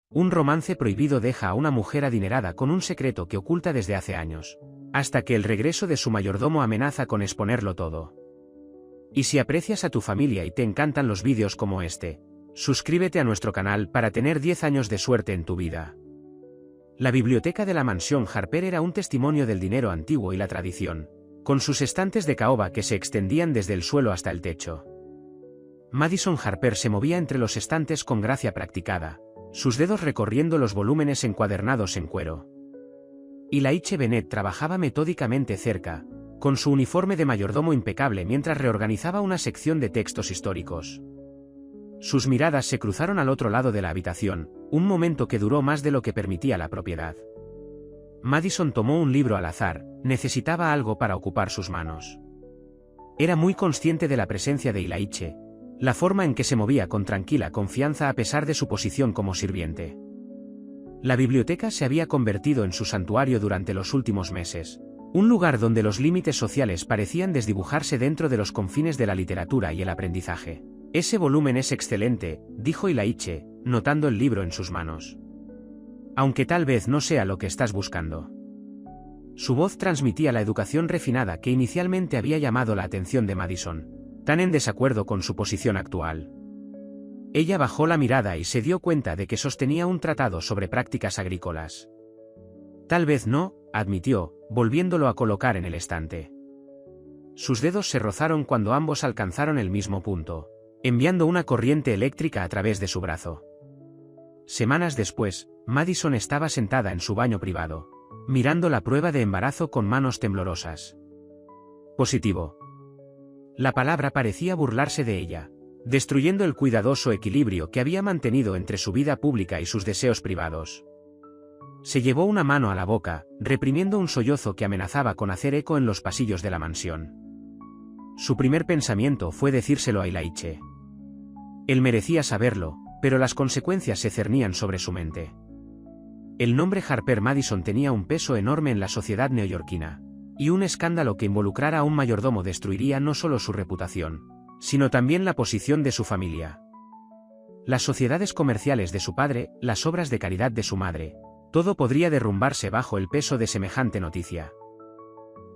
Un romance prohibido deja a una mujer adinerada con un secreto que oculta desde hace años, hasta que el regreso de su mayordomo amenaza con exponerlo todo. Y si aprecias a tu familia y te encantan los vídeos como este, suscríbete a nuestro canal para tener 10 años de suerte en tu vida. La biblioteca de la mansión Harper era un testimonio del dinero antiguo y la tradición, con sus estantes de caoba que se extendían desde el suelo hasta el techo. Madison Harper se movía entre los estantes con gracia practicada, sus dedos recorriendo los volúmenes encuadernados en cuero. Elijah Bennett trabajaba metódicamente cerca, con su uniforme de mayordomo impecable mientras reorganizaba una sección de textos históricos. Sus miradas se cruzaron al otro lado de la habitación, un momento que duró más de lo que permitía la propiedad. Madison tomó un libro al azar, necesitaba algo para ocupar sus manos. Era muy consciente de la presencia de Elijah, la forma en que se movía con tranquila confianza a pesar de su posición como sirviente. La biblioteca se había convertido en su santuario durante los últimos meses, un lugar donde los límites sociales parecían desdibujarse dentro de los confines de la literatura y el aprendizaje. Ese volumen es excelente, dijo Elijah, notando el libro en sus manos. Aunque tal vez no sea lo que estás buscando. Su voz transmitía la educación refinada que inicialmente había llamado la atención de Madison, tan en desacuerdo con su posición actual. Ella bajó la mirada y se dio cuenta de que sostenía un tratado sobre prácticas agrícolas. Tal vez no, admitió, volviéndolo a colocar en el estante. Sus dedos se rozaron cuando ambos alcanzaron el mismo punto, enviando una corriente eléctrica a través de su brazo. Semanas después, Madison estaba sentada en su baño privado, mirando la prueba de embarazo con manos temblorosas. Positivo. La palabra parecía burlarse de ella, destruyendo el cuidadoso equilibrio que había mantenido entre su vida pública y sus deseos privados. Se llevó una mano a la boca, reprimiendo un sollozo que amenazaba con hacer eco en los pasillos de la mansión. Su primer pensamiento fue decírselo a Elijah. Él merecía saberlo, pero las consecuencias se cernían sobre su mente. El nombre Harper Madison tenía un peso enorme en la sociedad neoyorquina, y un escándalo que involucrara a un mayordomo destruiría no solo su reputación, sino también la posición de su familia. Las sociedades comerciales de su padre, las obras de caridad de su madre, todo podría derrumbarse bajo el peso de semejante noticia.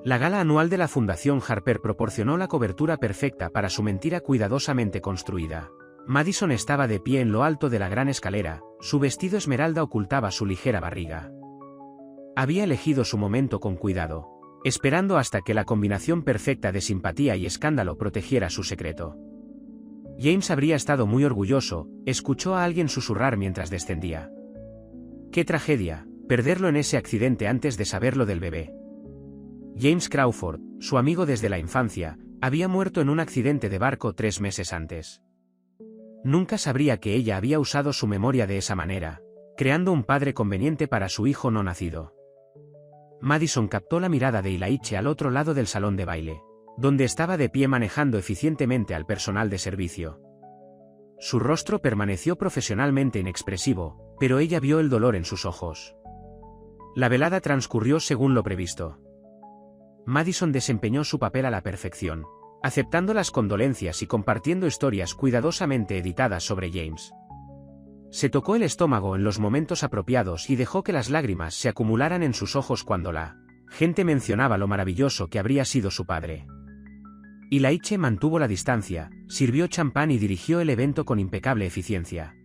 La gala anual de la Fundación Harper proporcionó la cobertura perfecta para su mentira cuidadosamente construida. Madison estaba de pie en lo alto de la gran escalera, su vestido esmeralda ocultaba su ligera barriga. Había elegido su momento con cuidado, esperando hasta que la combinación perfecta de simpatía y escándalo protegiera su secreto. James habría estado muy orgulloso, escuchó a alguien susurrar mientras descendía. ¡Qué tragedia, perderlo en ese accidente antes de saberlo del bebé! James Crawford, su amigo desde la infancia, había muerto en un accidente de barco 3 meses antes. Nunca sabría que ella había usado su memoria de esa manera, creando un padre conveniente para su hijo no nacido. Madison captó la mirada de Elijah al otro lado del salón de baile, donde estaba de pie manejando eficientemente al personal de servicio. Su rostro permaneció profesionalmente inexpresivo, pero ella vio el dolor en sus ojos. La velada transcurrió según lo previsto. Madison desempeñó su papel a la perfección, aceptando las condolencias y compartiendo historias cuidadosamente editadas sobre James. Se tocó el estómago en los momentos apropiados y dejó que las lágrimas se acumularan en sus ojos cuando la gente mencionaba lo maravilloso que habría sido su padre. Elijah mantuvo la distancia, sirvió champán y dirigió el evento con impecable eficiencia.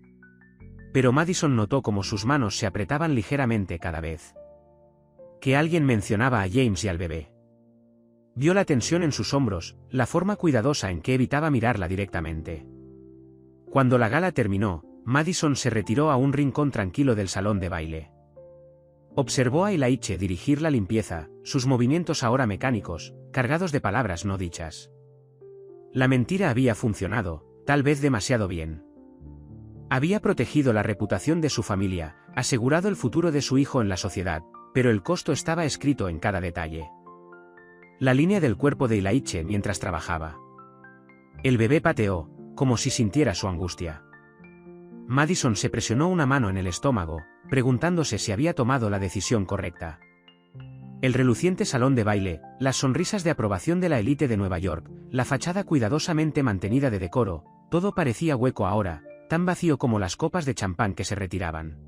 Pero Madison notó cómo sus manos se apretaban ligeramente cada vez que alguien mencionaba a James y al bebé. Vio la tensión en sus hombros, la forma cuidadosa en que evitaba mirarla directamente. Cuando la gala terminó, Madison se retiró a un rincón tranquilo del salón de baile. Observó a Elijah dirigir la limpieza, sus movimientos ahora mecánicos, cargados de palabras no dichas. La mentira había funcionado, tal vez demasiado bien. Había protegido la reputación de su familia, asegurado el futuro de su hijo en la sociedad, pero el costo estaba escrito en cada detalle. La línea del cuerpo de Elijah mientras trabajaba. El bebé pateó, como si sintiera su angustia. Madison se presionó una mano en el estómago, preguntándose si había tomado la decisión correcta. El reluciente salón de baile, las sonrisas de aprobación de la élite de Nueva York, la fachada cuidadosamente mantenida de decoro, todo parecía hueco ahora, tan vacío como las copas de champán que se retiraban.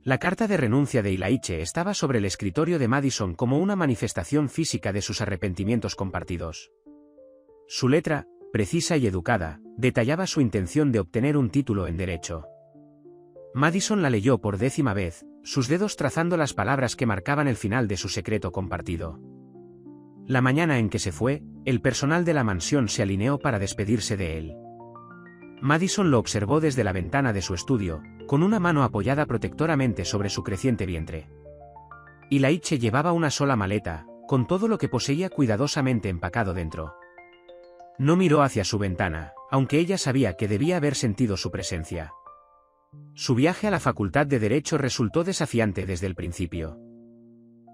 La carta de renuncia de Ilaiche estaba sobre el escritorio de Madison como una manifestación física de sus arrepentimientos compartidos. Su letra, precisa y educada, detallaba su intención de obtener un título en Derecho. Madison la leyó por 10ª vez, sus dedos trazando las palabras que marcaban el final de su secreto compartido. La mañana en que se fue, el personal de la mansión se alineó para despedirse de él. Madison lo observó desde la ventana de su estudio, con una mano apoyada protectoramente sobre su creciente vientre. Ilaiche llevaba una sola maleta, con todo lo que poseía cuidadosamente empacado dentro. No miró hacia su ventana, aunque ella sabía que debía haber sentido su presencia. Su viaje a la Facultad de Derecho resultó desafiante desde el principio.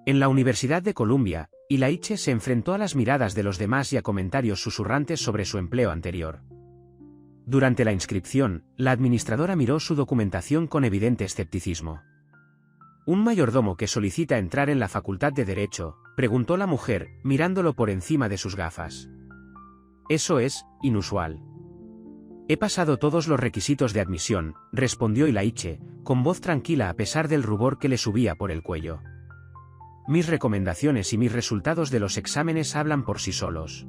En la Universidad de Columbia, Ilaiche se enfrentó a las miradas de los demás y a comentarios susurrantes sobre su empleo anterior. Durante la inscripción, la administradora miró su documentación con evidente escepticismo. ¿Un mayordomo que solicita entrar en la Facultad de Derecho?, preguntó la mujer, mirándolo por encima de sus gafas. Eso es inusual. He pasado todos los requisitos de admisión, respondió Ilaiche, con voz tranquila a pesar del rubor que le subía por el cuello. Mis recomendaciones y mis resultados de los exámenes hablan por sí solos.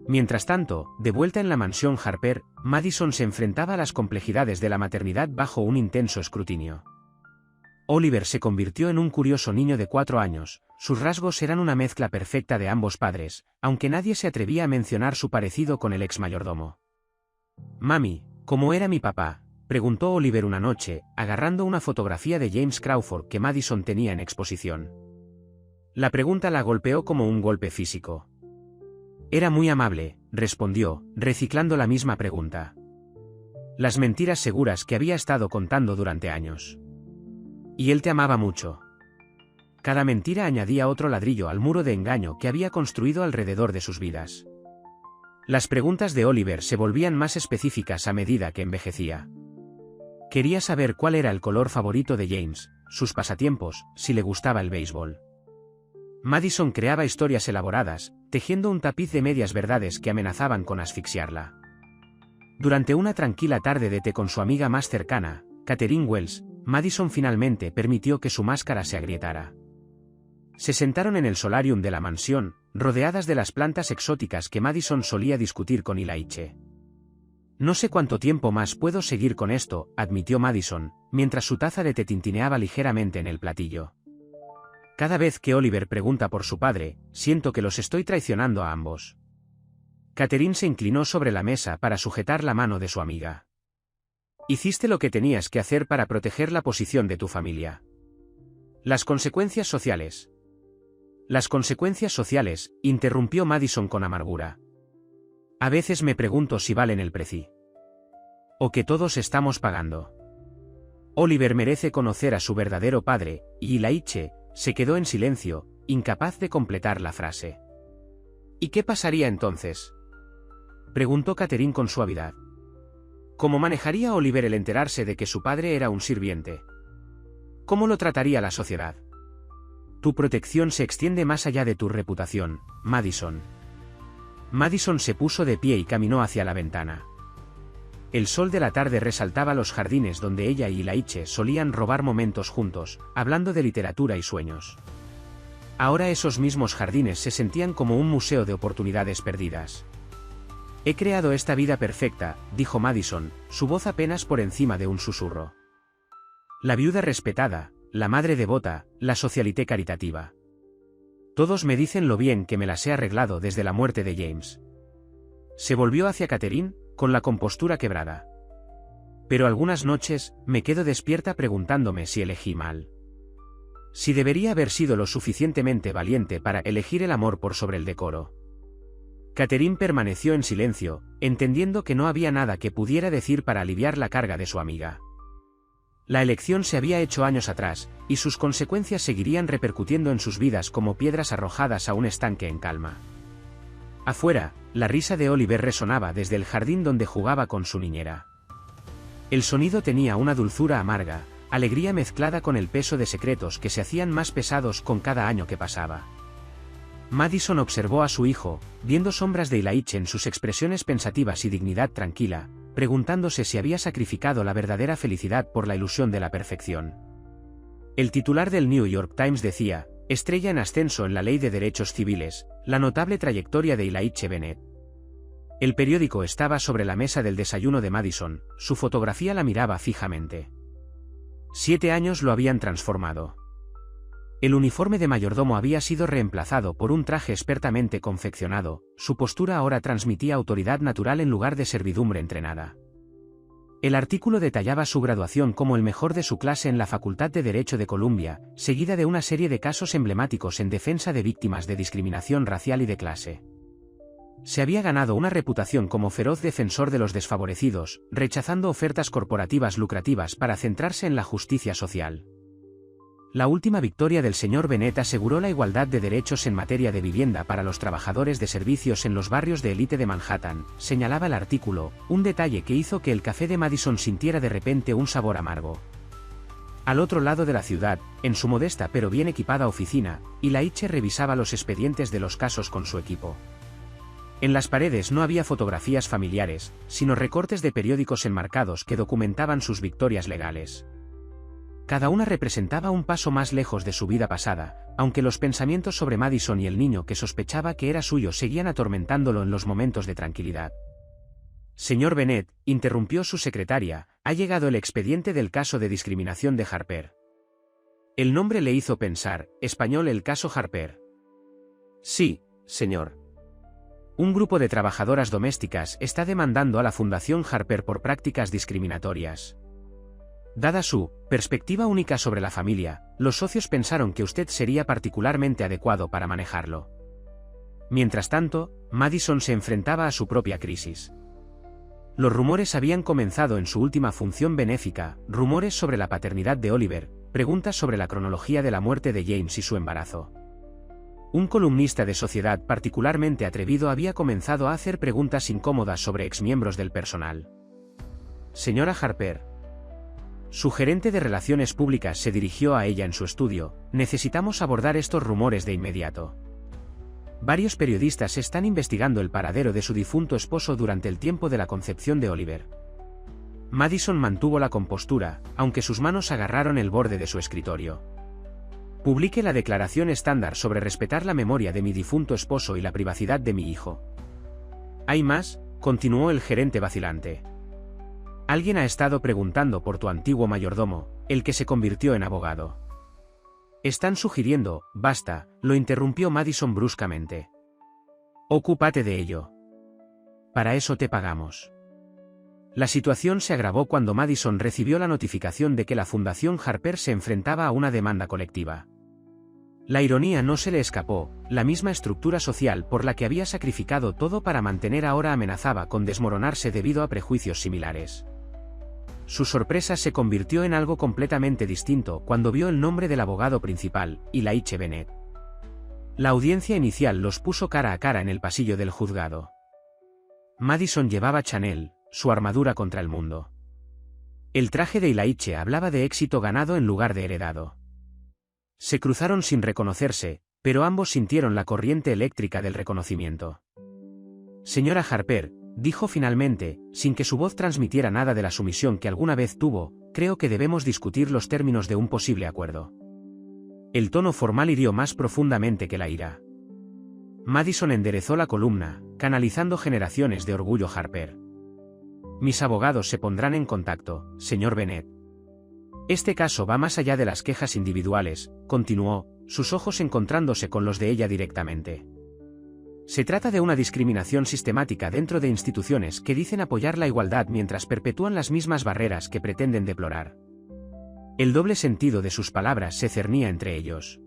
Mientras tanto, de vuelta en la mansión Harper, Madison se enfrentaba a las complejidades de la maternidad bajo un intenso escrutinio. Oliver se convirtió en un curioso niño de 4 años, sus rasgos eran una mezcla perfecta de ambos padres, aunque nadie se atrevía a mencionar su parecido con el ex mayordomo. «Mami, ¿cómo era mi papá?», preguntó Oliver una noche, agarrando una fotografía de James Crawford que Madison tenía en exposición. La pregunta la golpeó como un golpe físico. Era muy amable, respondió, reciclando la misma pregunta. Las mentiras seguras que había estado contando durante años. Y él te amaba mucho. Cada mentira añadía otro ladrillo al muro de engaño que había construido alrededor de sus vidas. Las preguntas de Oliver se volvían más específicas a medida que envejecía. Quería saber cuál era el color favorito de James, sus pasatiempos, si le gustaba el béisbol. Madison creaba historias elaboradas, tejiendo un tapiz de medias verdades que amenazaban con asfixiarla. Durante una tranquila tarde de té con su amiga más cercana, Catherine Wells, Madison finalmente permitió que su máscara se agrietara. Se sentaron en el solarium de la mansión, rodeadas de las plantas exóticas que Madison solía discutir con Ilaiche. No sé cuánto tiempo más puedo seguir con esto, admitió Madison, mientras su taza de té tintineaba ligeramente en el platillo. Cada vez que Oliver pregunta por su padre, siento que los estoy traicionando a ambos. Catherine se inclinó sobre la mesa para sujetar la mano de su amiga. Hiciste lo que tenías que hacer para proteger la posición de tu familia. Las consecuencias sociales. Las consecuencias sociales, interrumpió Madison con amargura. A veces me pregunto si valen el precio. O que todos estamos pagando. Oliver merece conocer a su verdadero padre, y Ilaiche se quedó en silencio, incapaz de completar la frase. ¿Y qué pasaría entonces?, preguntó Catherine con suavidad. ¿Cómo manejaría Oliver el enterarse de que su padre era un sirviente? ¿Cómo lo trataría la sociedad? Tu protección se extiende más allá de tu reputación, Madison. Madison se puso de pie y caminó hacia la ventana. El sol de la tarde resaltaba los jardines donde ella y Ilaiche solían robar momentos juntos, hablando de literatura y sueños. Ahora esos mismos jardines se sentían como un museo de oportunidades perdidas. He creado esta vida perfecta, dijo Madison, su voz apenas por encima de un susurro. La viuda respetada, la madre devota, la socialité caritativa. Todos me dicen lo bien que me las he arreglado desde la muerte de James. Se volvió hacia Catherine, con la compostura quebrada. Pero algunas noches, me quedo despierta preguntándome si elegí mal. Si debería haber sido lo suficientemente valiente para elegir el amor por sobre el decoro. Catherine permaneció en silencio, entendiendo que no había nada que pudiera decir para aliviar la carga de su amiga. La elección se había hecho años atrás, y sus consecuencias seguirían repercutiendo en sus vidas como piedras arrojadas a un estanque en calma. Afuera, la risa de Oliver resonaba desde el jardín donde jugaba con su niñera. El sonido tenía una dulzura amarga, alegría mezclada con el peso de secretos que se hacían más pesados con cada año que pasaba. Madison observó a su hijo, viendo sombras de Ilaiche en sus expresiones pensativas y dignidad tranquila, preguntándose si había sacrificado la verdadera felicidad por la ilusión de la perfección. El titular del New York Times decía: estrella en ascenso en la ley de derechos civiles, la notable trayectoria de Elijah Bennett. El periódico estaba sobre la mesa del desayuno de Madison, su fotografía la miraba fijamente. 7 años lo habían transformado. El uniforme de mayordomo había sido reemplazado por un traje expertamente confeccionado, su postura ahora transmitía autoridad natural en lugar de servidumbre entrenada. El artículo detallaba su graduación como el mejor de su clase en la Facultad de Derecho de Columbia, seguida de una serie de casos emblemáticos en defensa de víctimas de discriminación racial y de clase. Se había ganado una reputación como feroz defensor de los desfavorecidos, rechazando ofertas corporativas lucrativas para centrarse en la justicia social. La última victoria del señor Bennett aseguró la igualdad de derechos en materia de vivienda para los trabajadores de servicios en los barrios de élite de Manhattan, señalaba el artículo, un detalle que hizo que el café de Madison sintiera de repente un sabor amargo. Al otro lado de la ciudad, en su modesta pero bien equipada oficina, Elijah revisaba los expedientes de los casos con su equipo. En las paredes no había fotografías familiares, sino recortes de periódicos enmarcados que documentaban sus victorias legales. Cada una representaba un paso más lejos de su vida pasada, aunque los pensamientos sobre Madison y el niño que sospechaba que era suyo seguían atormentándolo en los momentos de tranquilidad. Señor Bennett, interrumpió su secretaria, ha llegado el expediente del caso de discriminación de Harper. El nombre le hizo pensar, español el caso Harper. Sí, señor. Un grupo de trabajadoras domésticas está demandando a la Fundación Harper por prácticas discriminatorias. Dada su perspectiva única sobre la familia, los socios pensaron que usted sería particularmente adecuado para manejarlo. Mientras tanto, Madison se enfrentaba a su propia crisis. Los rumores habían comenzado en su última función benéfica, rumores sobre la paternidad de Oliver, preguntas sobre la cronología de la muerte de James y su embarazo. Un columnista de Sociedad particularmente atrevido había comenzado a hacer preguntas incómodas sobre exmiembros del personal. Señora Harper. Su gerente de Relaciones Públicas se dirigió a ella en su estudio, necesitamos abordar estos rumores de inmediato. Varios periodistas están investigando el paradero de su difunto esposo durante el tiempo de la concepción de Oliver. Madison mantuvo la compostura, aunque sus manos agarraron el borde de su escritorio. Publique la declaración estándar sobre respetar la memoria de mi difunto esposo y la privacidad de mi hijo. ¿Hay más?, continuó el gerente vacilante. Alguien ha estado preguntando por tu antiguo mayordomo, el que se convirtió en abogado. Están sugiriendo, basta, lo interrumpió Madison bruscamente. Ocúpate de ello. Para eso te pagamos. La situación se agravó cuando Madison recibió la notificación de que la Fundación Harper se enfrentaba a una demanda colectiva. La ironía no se le escapó, la misma estructura social por la que había sacrificado todo para mantener ahora amenazaba con desmoronarse debido a prejuicios similares. Su sorpresa se convirtió en algo completamente distinto cuando vio el nombre del abogado principal, Elijah Bennett. La audiencia inicial los puso cara a cara en el pasillo del juzgado. Madison llevaba Chanel, su armadura contra el mundo. El traje de Elijah hablaba de éxito ganado en lugar de heredado. Se cruzaron sin reconocerse, pero ambos sintieron la corriente eléctrica del reconocimiento. Señora Harper, dijo finalmente, sin que su voz transmitiera nada de la sumisión que alguna vez tuvo, creo que debemos discutir los términos de un posible acuerdo. El tono formal hirió más profundamente que la ira. Madison enderezó la columna, canalizando generaciones de orgullo Harper. Mis abogados se pondrán en contacto, señor Bennett. Este caso va más allá de las quejas individuales, continuó, sus ojos encontrándose con los de ella directamente. Se trata de una discriminación sistemática dentro de instituciones que dicen apoyar la igualdad mientras perpetúan las mismas barreras que pretenden deplorar. El doble sentido de sus palabras se cernía entre ellos.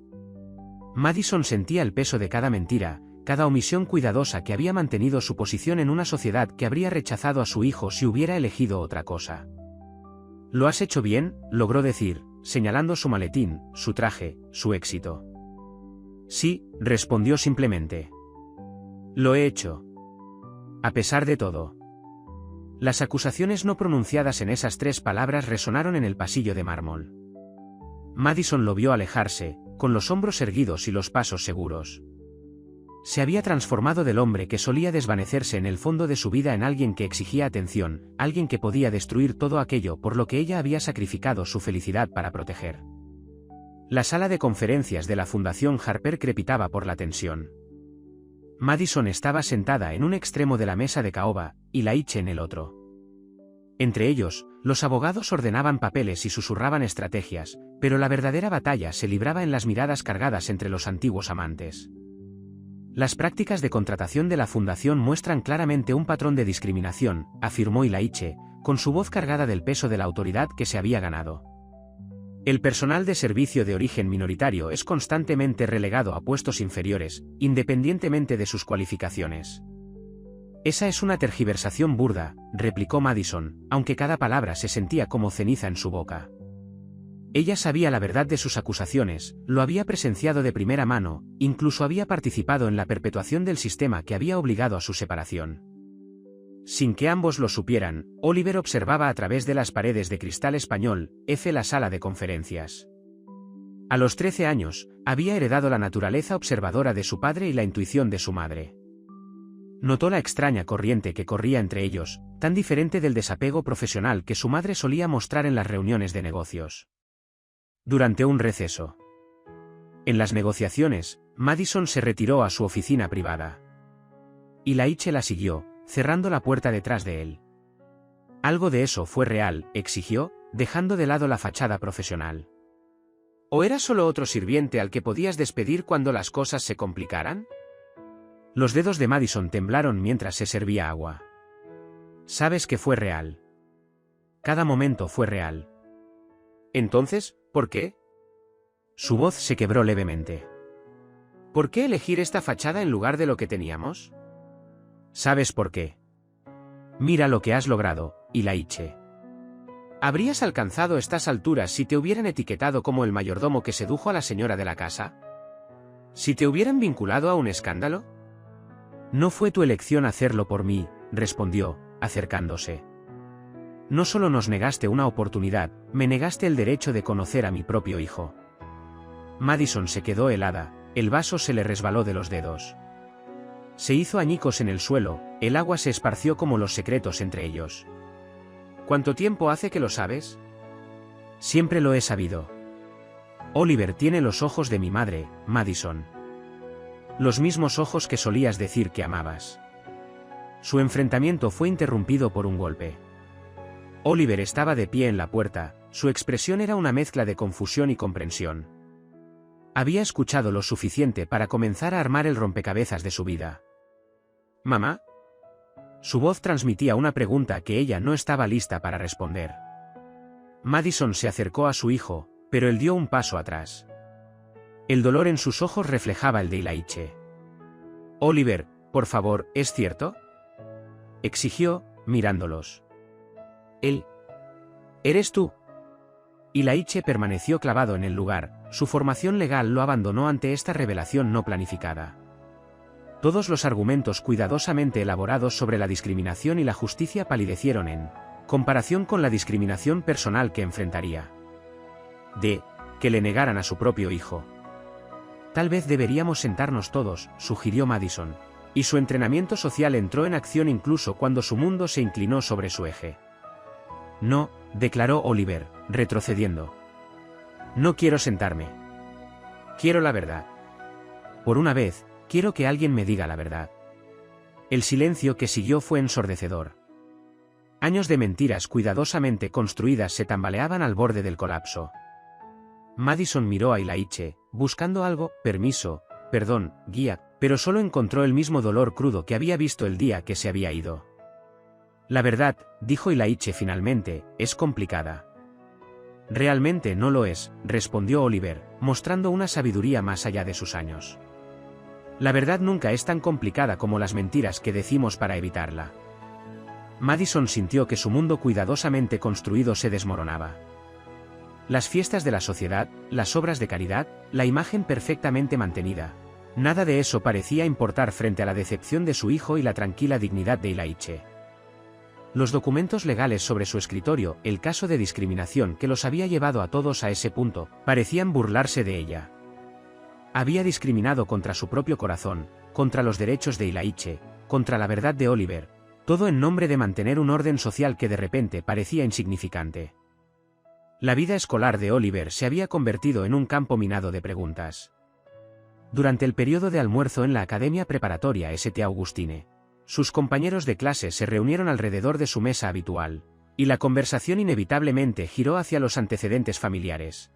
Madison sentía el peso de cada mentira, cada omisión cuidadosa que había mantenido su posición en una sociedad que habría rechazado a su hijo si hubiera elegido otra cosa. «Lo has hecho bien», logró decir, señalando su maletín, su traje, su éxito. «Sí», respondió simplemente. «Lo he hecho. A pesar de todo». Las acusaciones no pronunciadas en esas 3 palabras resonaron en el pasillo de mármol. Madison lo vio alejarse, con los hombros erguidos y los pasos seguros. Se había transformado del hombre que solía desvanecerse en el fondo de su vida en alguien que exigía atención, alguien que podía destruir todo aquello por lo que ella había sacrificado su felicidad para proteger. La sala de conferencias de la Fundación Harper crepitaba por la tensión. Madison estaba sentada en un extremo de la mesa de caoba, y Laiche en el otro. Entre ellos, los abogados ordenaban papeles y susurraban estrategias, pero la verdadera batalla se libraba en las miradas cargadas entre los antiguos amantes. Las prácticas de contratación de la fundación muestran claramente un patrón de discriminación, afirmó Laiche, con su voz cargada del peso de la autoridad que se había ganado. El personal de servicio de origen minoritario es constantemente relegado a puestos inferiores, independientemente de sus cualificaciones. Esa es una tergiversación burda, replicó Madison, aunque cada palabra se sentía como ceniza en su boca. Ella sabía la verdad de sus acusaciones, lo había presenciado de primera mano, incluso había participado en la perpetuación del sistema que había obligado a su separación. Sin que ambos lo supieran, Oliver observaba a través de las paredes de cristal español, la sala de conferencias. A los 13 años, había heredado la naturaleza observadora de su padre y la intuición de su madre. Notó la extraña corriente que corría entre ellos, tan diferente del desapego profesional que su madre solía mostrar en las reuniones de negocios. Durante un receso. En las negociaciones, Madison se retiró a su oficina privada. Laiche la siguió, cerrando la puerta detrás de él. Algo de eso fue real, exigió, dejando de lado la fachada profesional. ¿O era solo otro sirviente al que podías despedir cuando las cosas se complicaran? Los dedos de Madison temblaron mientras se servía agua. Sabes que fue real. Cada momento fue real. Entonces, ¿por qué? Su voz se quebró levemente. ¿Por qué elegir esta fachada en lugar de lo que teníamos? ¿Sabes por qué? Mira lo que has logrado, Laiche. ¿Habrías alcanzado estas alturas si te hubieran etiquetado como el mayordomo que sedujo a la señora de la casa? ¿Si te hubieran vinculado a un escándalo? No fue tu elección hacerlo por mí, respondió, acercándose. No solo nos negaste una oportunidad, me negaste el derecho de conocer a mi propio hijo. Madison se quedó helada, el vaso se le resbaló de los dedos. Se hizo añicos en el suelo, el agua se esparció como los secretos entre ellos. ¿Cuánto tiempo hace que lo sabes? Siempre lo he sabido. Oliver tiene los ojos de mi madre, Madison. Los mismos ojos que solías decir que amabas. Su enfrentamiento fue interrumpido por un golpe. Oliver estaba de pie en la puerta, su expresión era una mezcla de confusión y comprensión. Había escuchado lo suficiente para comenzar a armar el rompecabezas de su vida. ¿Mamá? Su voz transmitía una pregunta que ella no estaba lista para responder. Madison se acercó a su hijo, pero él dio un paso atrás. El dolor en sus ojos reflejaba el de Laiche. Oliver, por favor, ¿es cierto? Exigió, mirándolos. Él. ¿Eres tú? Laiche permaneció clavado en el lugar, su formación legal lo abandonó ante esta revelación no planificada. Todos los argumentos cuidadosamente elaborados sobre la discriminación y la justicia palidecieron en comparación con la discriminación personal que enfrentaría. Que le negaran a su propio hijo. Tal vez deberíamos sentarnos todos, sugirió Madison, y su entrenamiento social entró en acción incluso cuando su mundo se inclinó sobre su eje. No, declaró Oliver, retrocediendo. No quiero sentarme. Quiero la verdad. Por una vez, quiero que alguien me diga la verdad. El silencio que siguió fue ensordecedor. Años de mentiras cuidadosamente construidas se tambaleaban al borde del colapso. Madison miró a Laiche, buscando algo, permiso, perdón, guía, pero solo encontró el mismo dolor crudo que había visto el día que se había ido. La verdad, dijo Laiche finalmente, es complicada. Realmente no lo es, respondió Oliver, mostrando una sabiduría más allá de sus años. La verdad nunca es tan complicada como las mentiras que decimos para evitarla. Madison sintió que su mundo cuidadosamente construido se desmoronaba. Las fiestas de la sociedad, las obras de caridad, la imagen perfectamente mantenida. Nada de eso parecía importar frente a la decepción de su hijo y la tranquila dignidad de Laiche. Los documentos legales sobre su escritorio, el caso de discriminación que los había llevado a todos a ese punto, parecían burlarse de ella. Había discriminado contra su propio corazón, contra los derechos de Laiche, contra la verdad de Oliver, todo en nombre de mantener un orden social que de repente parecía insignificante. La vida escolar de Oliver se había convertido en un campo minado de preguntas. Durante el periodo de almuerzo en la Academia Preparatoria St. Augustine, sus compañeros de clase se reunieron alrededor de su mesa habitual, y la conversación inevitablemente giró hacia los antecedentes familiares.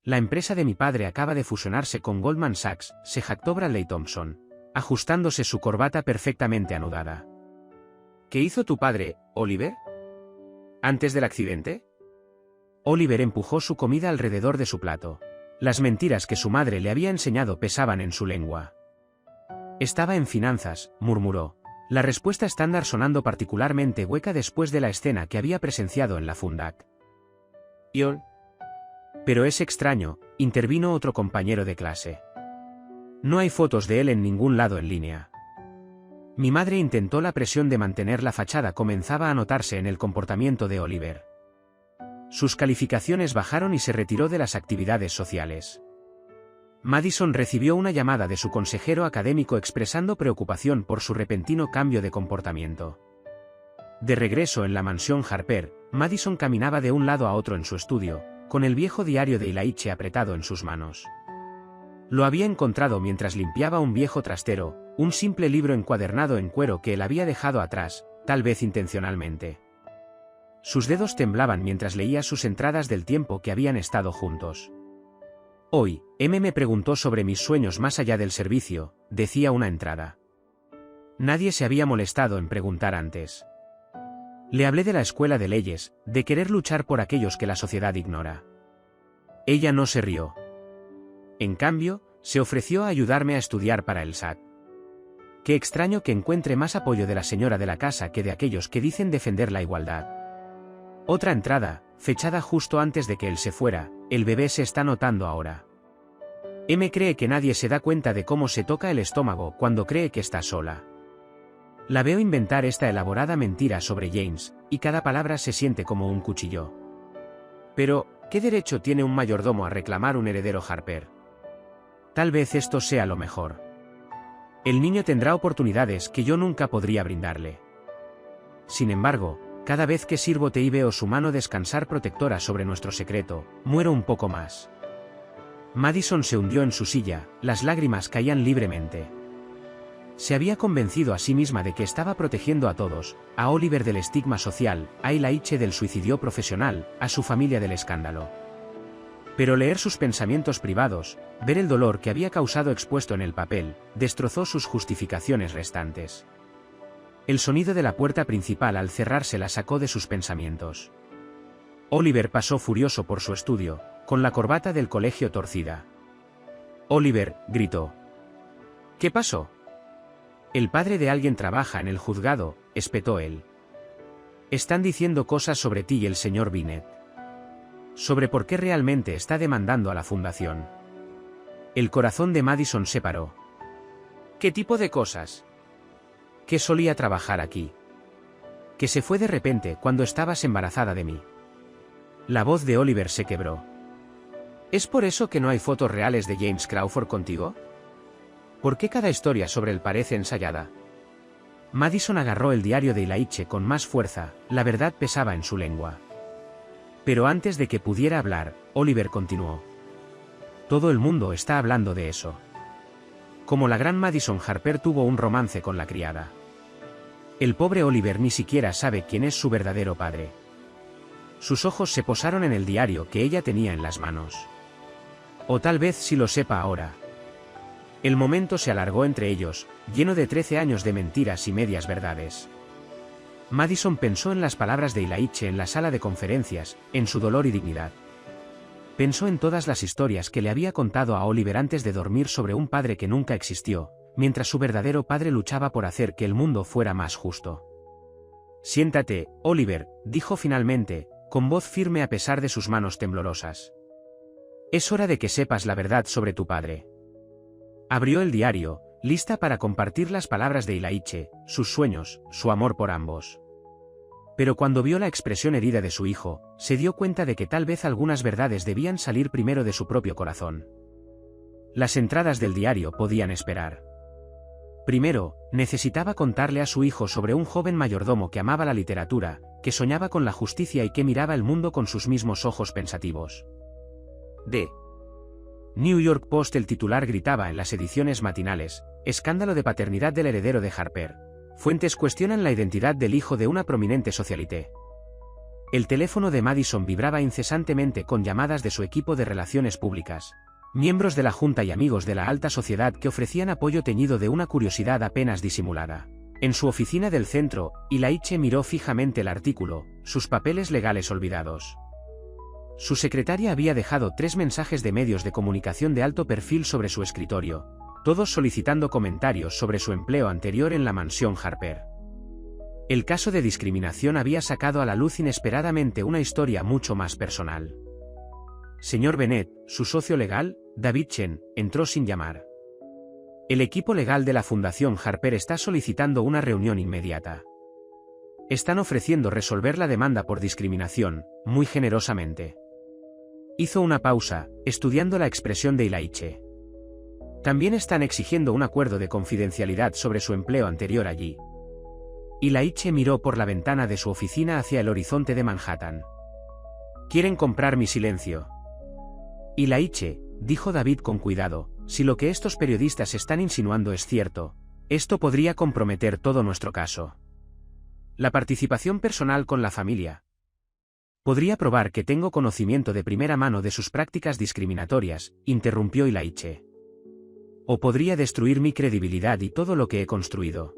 La empresa de mi padre acaba de fusionarse con Goldman Sachs, se jactó Bradley Thompson, ajustándose su corbata perfectamente anudada. ¿Qué hizo tu padre, Oliver? ¿Antes del accidente? Oliver empujó su comida alrededor de su plato. Las mentiras que su madre le había enseñado pesaban en su lengua. Estaba en finanzas, murmuró, la respuesta estándar sonando particularmente hueca después de la escena que había presenciado en la Fundac. Ion. Pero es extraño, intervino otro compañero de clase. No hay fotos de él en ningún lado en línea. Mi madre intentó. La presión de mantener la fachada comenzaba a notarse en el comportamiento de Oliver. Sus calificaciones bajaron y se retiró de las actividades sociales. Madison recibió una llamada de su consejero académico expresando preocupación por su repentino cambio de comportamiento. De regreso en la mansión Harper, Madison caminaba de un lado a otro en su estudio, con el viejo diario de Ilaiche apretado en sus manos. Lo había encontrado mientras limpiaba un viejo trastero, un simple libro encuadernado en cuero que él había dejado atrás, tal vez intencionalmente. Sus dedos temblaban mientras leía sus entradas del tiempo que habían estado juntos. Hoy, me preguntó sobre mis sueños más allá del servicio, decía una entrada. Nadie se había molestado en preguntar antes. Le hablé de la escuela de leyes, de querer luchar por aquellos que la sociedad ignora. Ella no se rió. En cambio, se ofreció a ayudarme a estudiar para el SAT. Qué extraño que encuentre más apoyo de la señora de la casa que de aquellos que dicen defender la igualdad. Otra entrada, fechada justo antes de que él se fuera, el bebé se está notando ahora. Cree que nadie se da cuenta de cómo se toca el estómago cuando cree que está sola. La veo inventar esta elaborada mentira sobre James, y cada palabra se siente como un cuchillo. Pero, ¿qué derecho tiene un mayordomo a reclamar un heredero Harper? Tal vez esto sea lo mejor. El niño tendrá oportunidades que yo nunca podría brindarle. Sin embargo, cada vez que sirvo té y veo su mano descansar protectora sobre nuestro secreto, muero un poco más. Madison se hundió en su silla, las lágrimas caían libremente. Se había convencido a sí misma de que estaba protegiendo a todos, a Oliver del estigma social, a Ilaiche del suicidio profesional, a su familia del escándalo. Pero leer sus pensamientos privados, ver el dolor que había causado expuesto en el papel, destrozó sus justificaciones restantes. El sonido de la puerta principal al cerrarse la sacó de sus pensamientos. Oliver pasó furioso por su estudio, con la corbata del colegio torcida. Oliver, gritó. ¿Qué pasó? El padre de alguien trabaja en el juzgado, espetó él. Están diciendo cosas sobre ti y el señor Binet. Sobre por qué realmente está demandando a la fundación. El corazón de Madison se paró. ¿Qué tipo de cosas? Que solía trabajar aquí. Que se fue de repente cuando estabas embarazada de mí. La voz de Oliver se quebró. ¿Es por eso que no hay fotos reales de James Crawford contigo? ¿Por qué cada historia sobre él parece ensayada? Madison agarró el diario de Ilaiche con más fuerza, la verdad pesaba en su lengua. Pero antes de que pudiera hablar, Oliver continuó. Todo el mundo está hablando de eso. Como la gran Madison Harper tuvo un romance con la criada. El pobre Oliver ni siquiera sabe quién es su verdadero padre. Sus ojos se posaron en el diario que ella tenía en las manos. O tal vez sí lo sepa ahora. El momento se alargó entre ellos, lleno de 13 años de mentiras y medias verdades. Madison pensó en las palabras de Ilaiche en la sala de conferencias, en su dolor y dignidad. Pensó en todas las historias que le había contado a Oliver antes de dormir sobre un padre que nunca existió, mientras su verdadero padre luchaba por hacer que el mundo fuera más justo. Siéntate, Oliver, dijo finalmente, con voz firme a pesar de sus manos temblorosas. Es hora de que sepas la verdad sobre tu padre. Abrió el diario, lista para compartir las palabras de Ilaiche, sus sueños, su amor por ambos. Pero cuando vio la expresión herida de su hijo, se dio cuenta de que tal vez algunas verdades debían salir primero de su propio corazón. Las entradas del diario podían esperar. Primero, necesitaba contarle a su hijo sobre un joven mayordomo que amaba la literatura, que soñaba con la justicia y que miraba el mundo con sus mismos ojos pensativos. The New York Post. El titular gritaba en las ediciones matinales: escándalo de paternidad del heredero de Harper. Fuentes cuestionan la identidad del hijo de una prominente socialité. El teléfono de Madison vibraba incesantemente con llamadas de su equipo de relaciones públicas, miembros de la Junta y amigos de la alta sociedad que ofrecían apoyo teñido de una curiosidad apenas disimulada. En su oficina del centro, Ilaiche miró fijamente el artículo, sus papeles legales olvidados. Su secretaria había dejado 3 mensajes de medios de comunicación de alto perfil sobre su escritorio, todos solicitando comentarios sobre su empleo anterior en la mansión Harper. El caso de discriminación había sacado a la luz inesperadamente una historia mucho más personal. Señor Bennett, su socio legal, David Chen, entró sin llamar. El equipo legal de la Fundación Harper está solicitando una reunión inmediata. Están ofreciendo resolver la demanda por discriminación, muy generosamente. Hizo una pausa, estudiando la expresión de Ilaiche. También están exigiendo un acuerdo de confidencialidad sobre su empleo anterior allí. Ilaiche miró por la ventana de su oficina hacia el horizonte de Manhattan. Quieren comprar mi silencio. Ilaiche, dijo David con cuidado, si lo que estos periodistas están insinuando es cierto, esto podría comprometer todo nuestro caso. La participación personal con la familia. Podría probar que tengo conocimiento de primera mano de sus prácticas discriminatorias, interrumpió Ilaiche. O podría destruir mi credibilidad y todo lo que he construido.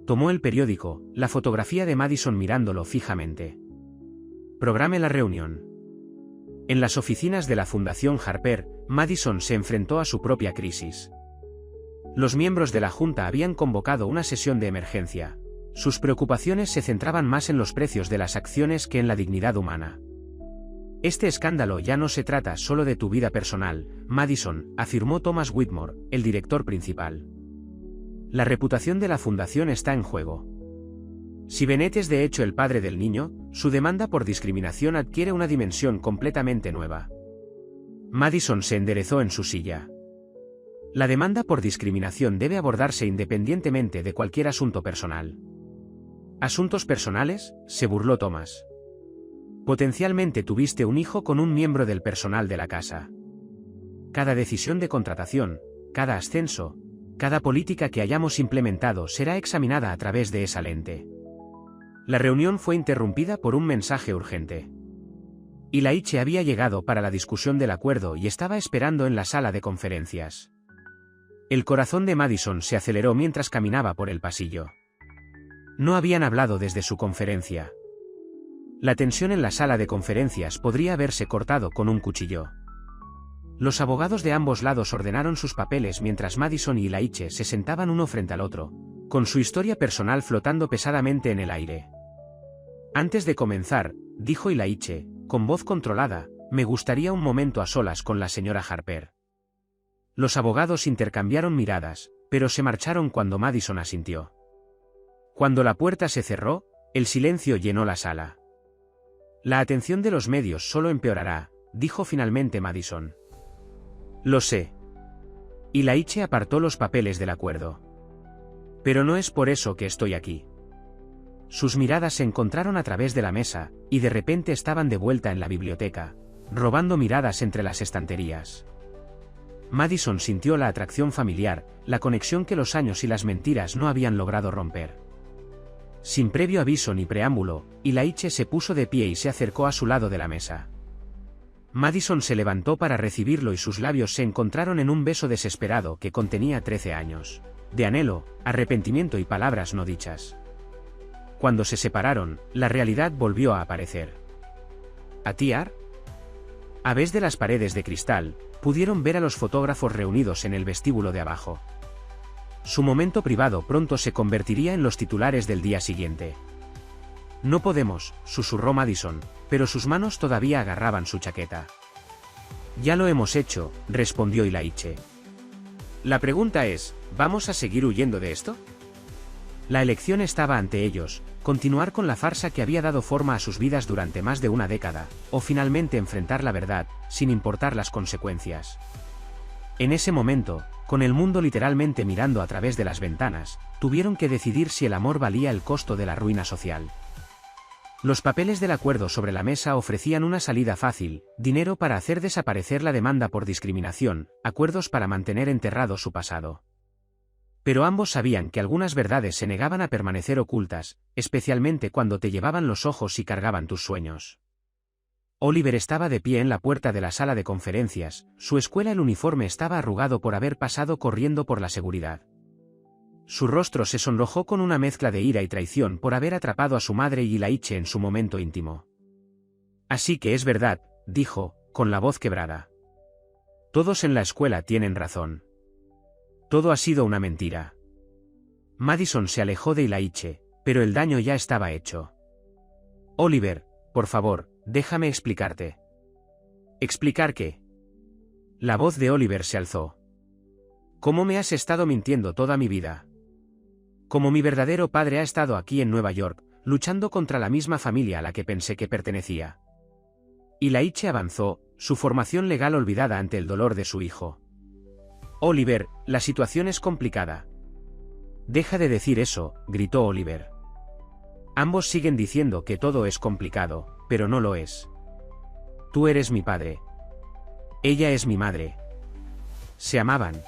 Tomó el periódico, la fotografía de Madison mirándolo fijamente. Programe la reunión. En las oficinas de la Fundación Harper, Madison se enfrentó a su propia crisis. Los miembros de la Junta habían convocado una sesión de emergencia. Sus preocupaciones se centraban más en los precios de las acciones que en la dignidad humana. Este escándalo ya no se trata solo de tu vida personal, Madison, afirmó Thomas Whitmore, el director principal. La reputación de la fundación está en juego. Si Bennett es de hecho el padre del niño, su demanda por discriminación adquiere una dimensión completamente nueva. Madison se enderezó en su silla. La demanda por discriminación debe abordarse independientemente de cualquier asunto personal. ¿Asuntos personales?, se burló Thomas. Potencialmente tuviste un hijo con un miembro del personal de la casa. Cada decisión de contratación, cada ascenso, cada política que hayamos implementado será examinada a través de esa lente. La reunión fue interrumpida por un mensaje urgente. Ilaiche había llegado para la discusión del acuerdo y estaba esperando en la sala de conferencias. El corazón de Madison se aceleró mientras caminaba por el pasillo. No habían hablado desde su conferencia. La tensión en la sala de conferencias podría haberse cortado con un cuchillo. Los abogados de ambos lados ordenaron sus papeles mientras Madison y Ilaiche se sentaban uno frente al otro, con su historia personal flotando pesadamente en el aire. Antes de comenzar, dijo Ilaiche, con voz controlada, me gustaría un momento a solas con la señora Harper. Los abogados intercambiaron miradas, pero se marcharon cuando Madison asintió. Cuando la puerta se cerró, el silencio llenó la sala. La atención de los medios solo empeorará, dijo finalmente Madison. Lo sé. Ilaiche apartó los papeles del acuerdo. Pero no es por eso que estoy aquí. Sus miradas se encontraron a través de la mesa, y de repente estaban de vuelta en la biblioteca, robando miradas entre las estanterías. Madison sintió la atracción familiar, la conexión que los años y las mentiras no habían logrado romper. Sin previo aviso ni preámbulo, Ilaiche se puso de pie y se acercó a su lado de la mesa. Madison se levantó para recibirlo y sus labios se encontraron en un beso desesperado que contenía 13 años, de anhelo, arrepentimiento y palabras no dichas. Cuando se separaron, la realidad volvió a aparecer. ¿A tiar? A través de las paredes de cristal, pudieron ver a los fotógrafos reunidos en el vestíbulo de abajo. Su momento privado pronto se convertiría en los titulares del día siguiente. No podemos, susurró Madison, pero sus manos todavía agarraban su chaqueta. Ya lo hemos hecho, respondió Ilaiche. La pregunta es, ¿vamos a seguir huyendo de esto? La elección estaba ante ellos, continuar con la farsa que había dado forma a sus vidas durante más de una década, o finalmente enfrentar la verdad, sin importar las consecuencias. En ese momento, con el mundo literalmente mirando a través de las ventanas, tuvieron que decidir si el amor valía el costo de la ruina social. Los papeles del acuerdo sobre la mesa ofrecían una salida fácil: dinero para hacer desaparecer la demanda por discriminación, acuerdos para mantener enterrado su pasado. Pero ambos sabían que algunas verdades se negaban a permanecer ocultas, especialmente cuando te llevaban los ojos y cargaban tus sueños. Oliver estaba de pie en la puerta de la sala de conferencias. Su escuela, el uniforme estaba arrugado por haber pasado corriendo por la seguridad. Su rostro se sonrojó con una mezcla de ira y traición por haber atrapado a su madre y Ilaiche en su momento íntimo. Así que es verdad, dijo, con la voz quebrada. Todos en la escuela tienen razón. Todo ha sido una mentira. Madison se alejó de Ilaiche, pero el daño ya estaba hecho. Oliver, por favor, déjame explicarte. ¿Explicar qué? La voz de Oliver se alzó. ¿Cómo me has estado mintiendo toda mi vida? Como mi verdadero padre ha estado aquí en Nueva York, luchando contra la misma familia a la que pensé que pertenecía. Ilaiche avanzó, su formación legal olvidada ante el dolor de su hijo. Oliver, la situación es complicada. Deja de decir eso, gritó Oliver. Ambos siguen diciendo que todo es complicado, pero no lo es. Tú eres mi padre. Ella es mi madre. Se amaban.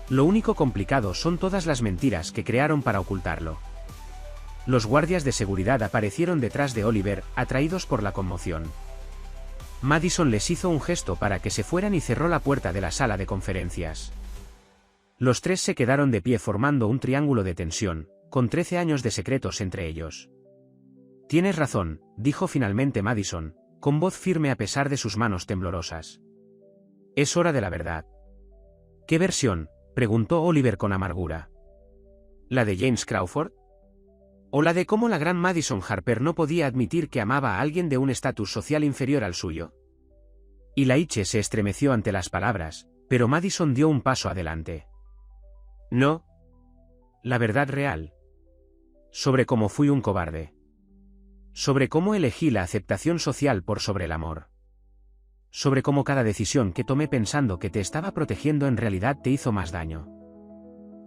Lo único complicado son todas las mentiras que crearon para ocultarlo. Los guardias de seguridad aparecieron detrás de Oliver, atraídos por la conmoción. Madison les hizo un gesto para que se fueran y cerró la puerta de la sala de conferencias. Los tres se quedaron de pie formando un triángulo de tensión, con 13 años de secretos entre ellos. Tienes razón, dijo finalmente Madison, con voz firme a pesar de sus manos temblorosas. Es hora de la verdad. ¿Qué versión?, preguntó Oliver con amargura. ¿La de James Crawford? ¿O la de cómo la gran Madison Harper no podía admitir que amaba a alguien de un estatus social inferior al suyo? Ilaiche se estremeció ante las palabras, pero Madison dio un paso adelante. No. La verdad real. Sobre cómo fui un cobarde. Sobre cómo elegí la aceptación social por sobre el amor. Sobre cómo cada decisión que tomé pensando que te estaba protegiendo en realidad te hizo más daño.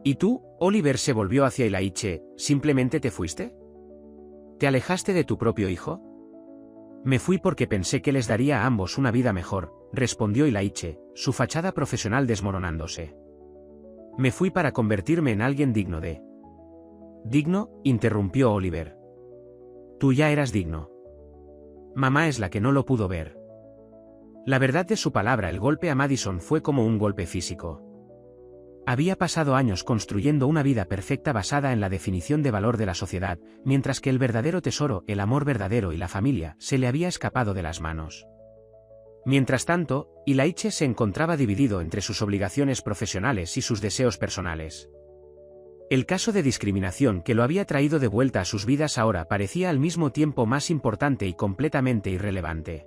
¿Y tú? Oliver se volvió hacia Ilaiche. ¿Simplemente te fuiste? ¿Te alejaste de tu propio hijo? Me fui porque pensé que les daría a ambos una vida mejor, respondió Ilaiche, su fachada profesional desmoronándose. Me fui para convertirme en alguien digno de... ¿Digno?, interrumpió Oliver. Tú ya eras digno. Mamá es la que no lo pudo ver. La verdad de su palabra, el golpe a Madison fue como un golpe físico. Había pasado años construyendo una vida perfecta basada en la definición de valor de la sociedad, mientras que el verdadero tesoro, el amor verdadero y la familia, se le había escapado de las manos. Mientras tanto, Ilaiche se encontraba dividido entre sus obligaciones profesionales y sus deseos personales. El caso de discriminación que lo había traído de vuelta a sus vidas ahora parecía al mismo tiempo más importante y completamente irrelevante.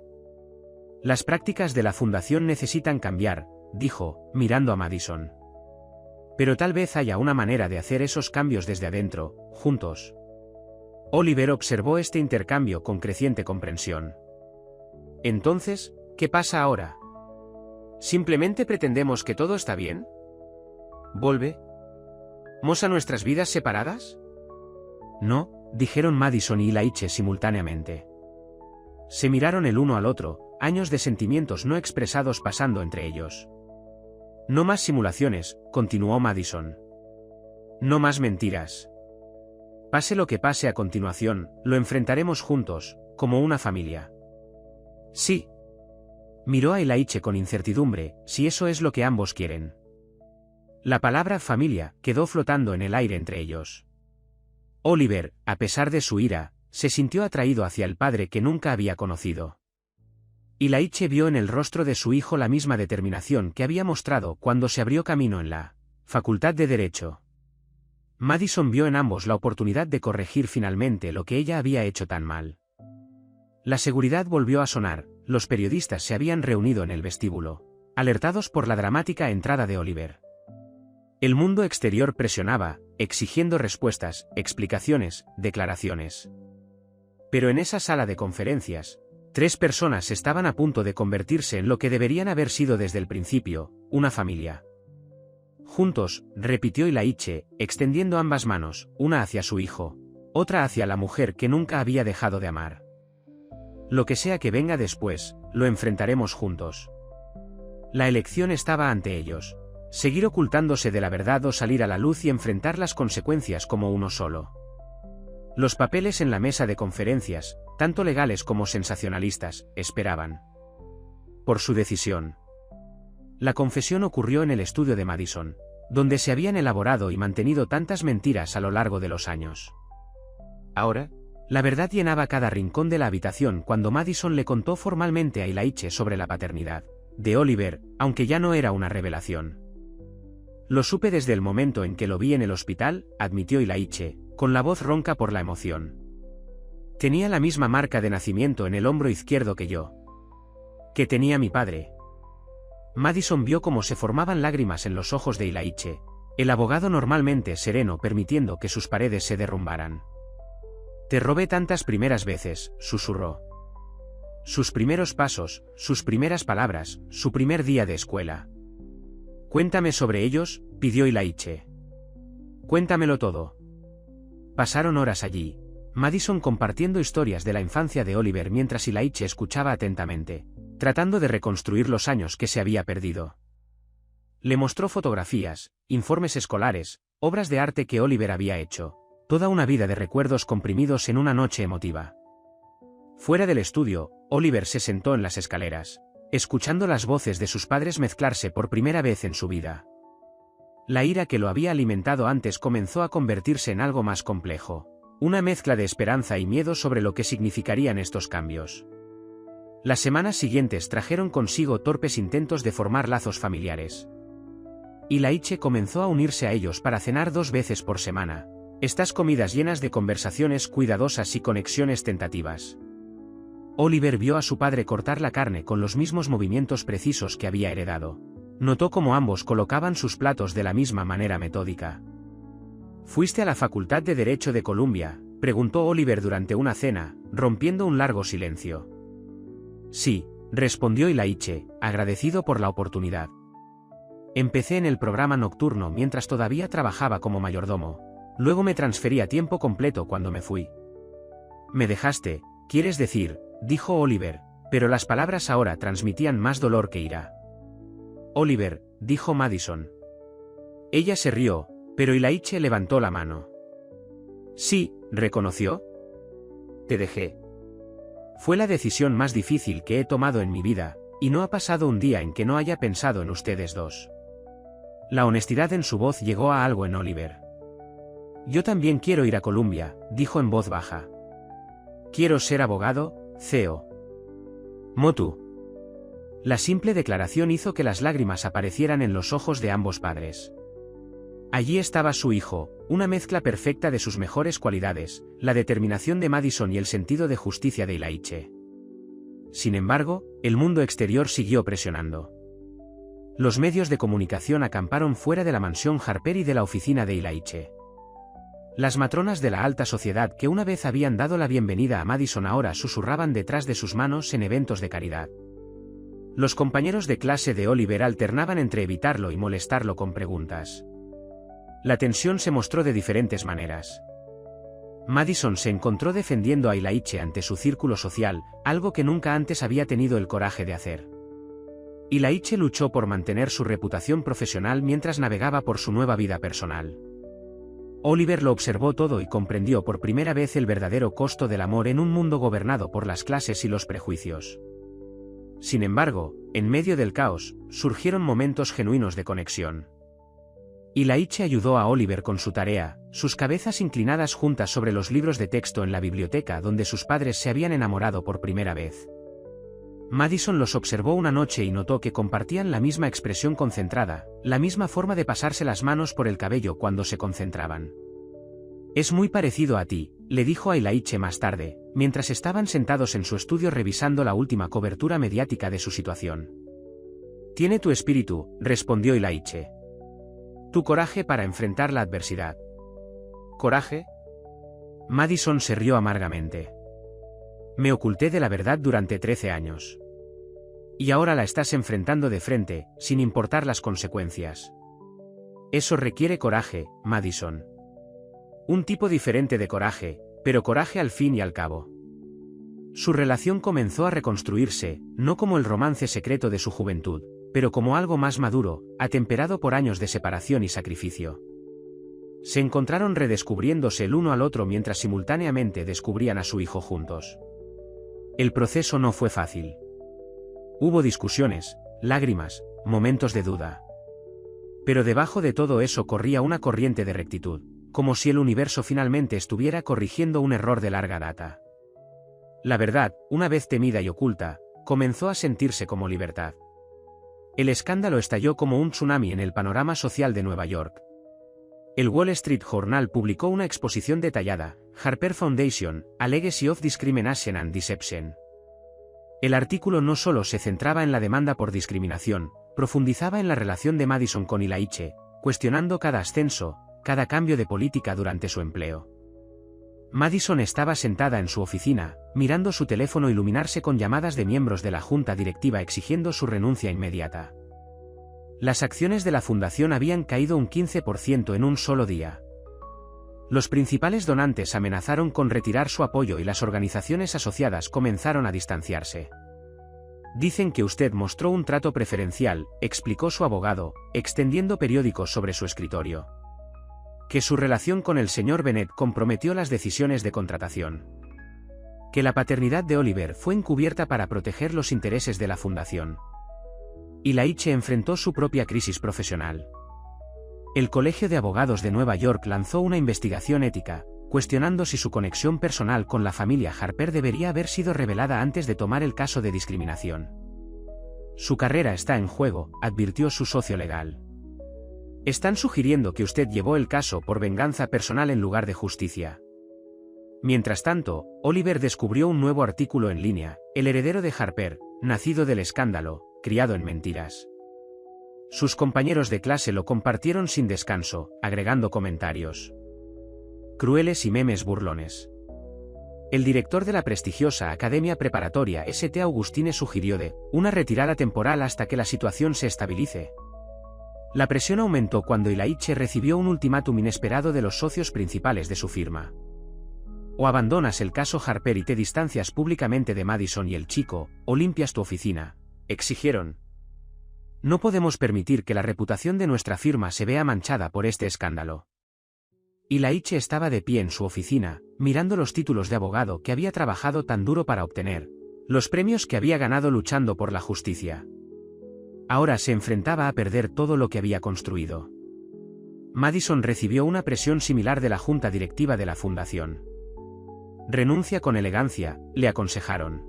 Las prácticas de la fundación necesitan cambiar, dijo, mirando a Madison. Pero tal vez haya una manera de hacer esos cambios desde adentro, juntos. Oliver observó este intercambio con creciente comprensión. Entonces, ¿qué pasa ahora? ¿Simplemente pretendemos que todo está bien? ¿Volvemos a nuestras vidas separadas? No, dijeron Madison y Ilaiche simultáneamente. Se miraron el uno al otro, años de sentimientos no expresados pasando entre ellos. No más simulaciones, continuó Madison. No más mentiras. Pase lo que pase a continuación, lo enfrentaremos juntos, como una familia. Sí. Miró a Ilaiche con incertidumbre, si eso es lo que ambos quieren. La palabra familia quedó flotando en el aire entre ellos. Oliver, a pesar de su ira, se sintió atraído hacia el padre que nunca había conocido. Ilaiche vio en el rostro de su hijo la misma determinación que había mostrado cuando se abrió camino en la Facultad de Derecho. Madison vio en ambos la oportunidad de corregir finalmente lo que ella había hecho tan mal. La seguridad volvió a sonar, los periodistas se habían reunido en el vestíbulo, alertados por la dramática entrada de Oliver. El mundo exterior presionaba, exigiendo respuestas, explicaciones, declaraciones. Pero en esa sala de conferencias, 3 personas estaban a punto de convertirse en lo que deberían haber sido desde el principio, una familia. Juntos, repitió Ilaiche, extendiendo ambas manos, una hacia su hijo. otra hacia la mujer que nunca había dejado de amar. Lo que sea que venga después, lo enfrentaremos juntos. La elección estaba ante ellos: seguir ocultándose de la verdad o salir a la luz y enfrentar las consecuencias como uno solo. Los papeles en la mesa de conferencias, tanto legales como sensacionalistas, esperaban por su decisión. La confesión ocurrió en el estudio de Madison, donde se habían elaborado y mantenido tantas mentiras a lo largo de los años. Ahora, la verdad llenaba cada rincón de la habitación cuando Madison le contó formalmente a Ylaiche sobre la paternidad de Oliver, aunque ya no era una revelación. Lo supe desde el momento en que lo vi en el hospital, admitió Ylaiche, con la voz ronca por la emoción. Tenía la misma marca de nacimiento en el hombro izquierdo que yo. Que tenía mi padre. Madison vio cómo se formaban lágrimas en los ojos de Ylaiche, el abogado normalmente sereno permitiendo que sus paredes se derrumbaran. Te robé tantas primeras veces, susurró. Sus primeros pasos, sus primeras palabras, su primer día de escuela. Cuéntame sobre ellos, pidió Ylaiche. Cuéntamelo todo. Pasaron horas allí, Madison compartiendo historias de la infancia de Oliver mientras Ylaiche escuchaba atentamente, tratando de reconstruir los años que se había perdido. Le mostró fotografías, informes escolares, obras de arte que Oliver había hecho, toda una vida de recuerdos comprimidos en una noche emotiva. Fuera del estudio, Oliver se sentó en las escaleras, escuchando las voces de sus padres mezclarse por primera vez en su vida. La ira que lo había alimentado antes comenzó a convertirse en algo más complejo, una mezcla de esperanza y miedo sobre lo que significarían estos cambios. Las semanas siguientes trajeron consigo torpes intentos de formar lazos familiares. Ylaiche comenzó a unirse a ellos para cenar 2 veces por semana, estas comidas llenas de conversaciones cuidadosas y conexiones tentativas. Oliver vio a su padre cortar la carne con los mismos movimientos precisos que había heredado. Notó cómo ambos colocaban sus platos de la misma manera metódica. ¿Fuiste a la Facultad de Derecho de Columbia?, preguntó Oliver durante una cena, rompiendo un largo silencio. Sí, respondió Ylaiche, agradecido por la oportunidad. Empecé en el programa nocturno mientras todavía trabajaba como mayordomo, luego me transferí a tiempo completo cuando me fui. Me dejaste, quieres decir, dijo Oliver, pero las palabras ahora transmitían más dolor que ira. Oliver, dijo Madison. Ella se rió, pero Ylaiche levantó la mano. Sí, reconoció. Te dejé. Fue la decisión más difícil que he tomado en mi vida, y no ha pasado un día en que no haya pensado en ustedes dos. La honestidad en su voz llegó a algo en Oliver. Yo también quiero ir a Columbia, dijo en voz baja. Quiero ser abogado, CEO. Motu. La simple declaración hizo que las lágrimas aparecieran en los ojos de ambos padres. Allí estaba su hijo, una mezcla perfecta de sus mejores cualidades, la determinación de Madison y el sentido de justicia de Ylaiche. Sin embargo, el mundo exterior siguió presionando. Los medios de comunicación acamparon fuera de la mansión Harper y de la oficina de Ylaiche. Las matronas de la alta sociedad que una vez habían dado la bienvenida a Madison ahora susurraban detrás de sus manos en eventos de caridad. Los compañeros de clase de Oliver alternaban entre evitarlo y molestarlo con preguntas. La tensión se mostró de diferentes maneras. Madison se encontró defendiendo a Ylaiche ante su círculo social, algo que nunca antes había tenido el coraje de hacer. Ylaiche luchó por mantener su reputación profesional mientras navegaba por su nueva vida personal. Oliver lo observó todo y comprendió por primera vez el verdadero costo del amor en un mundo gobernado por las clases y los prejuicios. Sin embargo, en medio del caos, surgieron momentos genuinos de conexión. Ylaiche ayudó a Oliver con su tarea, sus cabezas inclinadas juntas sobre los libros de texto en la biblioteca donde sus padres se habían enamorado por primera vez. Madison los observó una noche y notó que compartían la misma expresión concentrada, la misma forma de pasarse las manos por el cabello cuando se concentraban. Es muy parecido a ti, le dijo a Ylaiche más tarde, mientras estaban sentados en su estudio revisando la última cobertura mediática de su situación. Tiene tu espíritu, respondió Ylaiche. Tu coraje para enfrentar la adversidad. ¿Coraje? Madison se rió amargamente. Me oculté de la verdad durante 13 años. Y ahora la estás enfrentando de frente, sin importar las consecuencias. Eso requiere coraje, Madison. Un tipo diferente de coraje, pero coraje al fin y al cabo. Su relación comenzó a reconstruirse, no como el romance secreto de su juventud, pero como algo más maduro, atemperado por años de separación y sacrificio. Se encontraron redescubriéndose el uno al otro mientras simultáneamente descubrían a su hijo juntos. El proceso no fue fácil. Hubo discusiones, lágrimas, momentos de duda. Pero debajo de todo eso corría una corriente de rectitud, como si el universo finalmente estuviera corrigiendo un error de larga data. La verdad, una vez temida y oculta, comenzó a sentirse como libertad. El escándalo estalló como un tsunami en el panorama social de Nueva York. El Wall Street Journal publicó una exposición detallada, Harper Foundation, A Legacy of Discrimination and Deception. El artículo no solo se centraba en la demanda por discriminación, profundizaba en la relación de Madison con Ilaiche, cuestionando cada ascenso, cada cambio de política durante su empleo. Madison estaba sentada en su oficina, mirando su teléfono iluminarse con llamadas de miembros de la junta directiva exigiendo su renuncia inmediata. Las acciones de la fundación habían caído un 15% en un solo día. Los principales donantes amenazaron con retirar su apoyo y las organizaciones asociadas comenzaron a distanciarse. Dicen que usted mostró un trato preferencial, explicó su abogado, extendiendo periódicos sobre su escritorio. Que su relación con el señor Bennett comprometió las decisiones de contratación. Que la paternidad de Oliver fue encubierta para proteger los intereses de la fundación. Ilaiche enfrentó su propia crisis profesional. El Colegio de Abogados de Nueva York lanzó una investigación ética, cuestionando si su conexión personal con la familia Harper debería haber sido revelada antes de tomar el caso de discriminación. Su carrera está en juego, advirtió su socio legal. Están sugiriendo que usted llevó el caso por venganza personal en lugar de justicia. Mientras tanto, Oliver descubrió un nuevo artículo en línea, el heredero de Harper, nacido del escándalo, criado en mentiras. Sus compañeros de clase lo compartieron sin descanso, agregando comentarios crueles y memes burlones. El director de la prestigiosa Academia Preparatoria St. Augustine sugirió una retirada temporal hasta que la situación se estabilice. La presión aumentó cuando Ilaiche recibió un ultimátum inesperado de los socios principales de su firma. O abandonas el caso Harper y te distancias públicamente de Madison y el chico, o limpias tu oficina, exigieron. No podemos permitir que la reputación de nuestra firma se vea manchada por este escándalo. Ilaiche estaba de pie en su oficina, mirando los títulos de abogado que había trabajado tan duro para obtener, los premios que había ganado luchando por la justicia. Ahora se enfrentaba a perder todo lo que había construido. Madison recibió una presión similar de la junta directiva de la fundación. Renuncia con elegancia, le aconsejaron.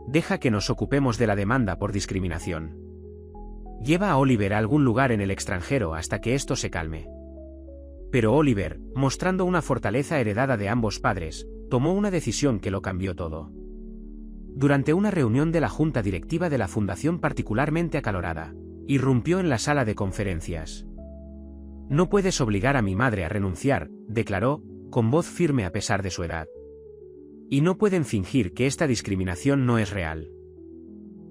Deja que nos ocupemos de la demanda por discriminación. Lleva a Oliver a algún lugar en el extranjero hasta que esto se calme. Pero Oliver, mostrando una fortaleza heredada de ambos padres, tomó una decisión que lo cambió todo. Durante una reunión de la junta directiva de la fundación particularmente acalorada, irrumpió en la sala de conferencias. No puedes obligar a mi madre a renunciar, declaró, con voz firme a pesar de su edad. Y no pueden fingir que esta discriminación no es real.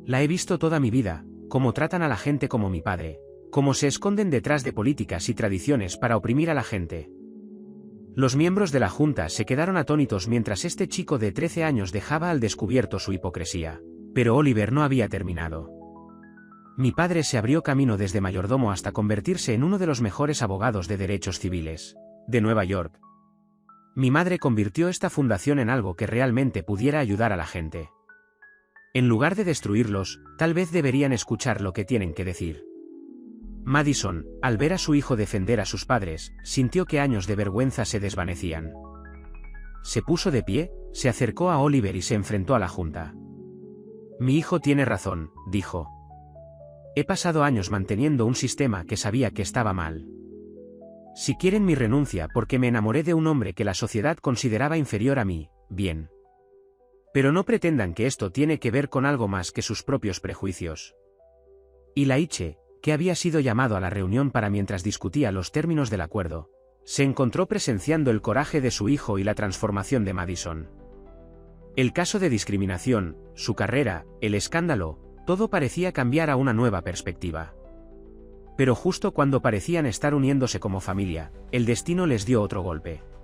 La he visto toda mi vida, cómo tratan a la gente como mi padre, cómo se esconden detrás de políticas y tradiciones para oprimir a la gente. Los miembros de la junta se quedaron atónitos mientras este chico de 13 años dejaba al descubierto su hipocresía. Pero Oliver no había terminado. Mi padre se abrió camino desde mayordomo hasta convertirse en uno de los mejores abogados de derechos civiles de Nueva York. Mi madre convirtió esta fundación en algo que realmente pudiera ayudar a la gente. En lugar de destruirlos, tal vez deberían escuchar lo que tienen que decir. Madison, al ver a su hijo defender a sus padres, sintió que años de vergüenza se desvanecían. Se puso de pie, se acercó a Oliver y se enfrentó a la junta. Mi hijo tiene razón, dijo. He pasado años manteniendo un sistema que sabía que estaba mal. Si quieren mi renuncia porque me enamoré de un hombre que la sociedad consideraba inferior a mí, bien. Pero no pretendan que esto tiene que ver con algo más que sus propios prejuicios. Ilaiche, que había sido llamado a la reunión para mientras discutía los términos del acuerdo, se encontró presenciando el coraje de su hijo y la transformación de Madison. El caso de discriminación, su carrera, el escándalo, todo parecía cambiar a una nueva perspectiva. Pero justo cuando parecían estar uniéndose como familia, el destino les dio otro golpe.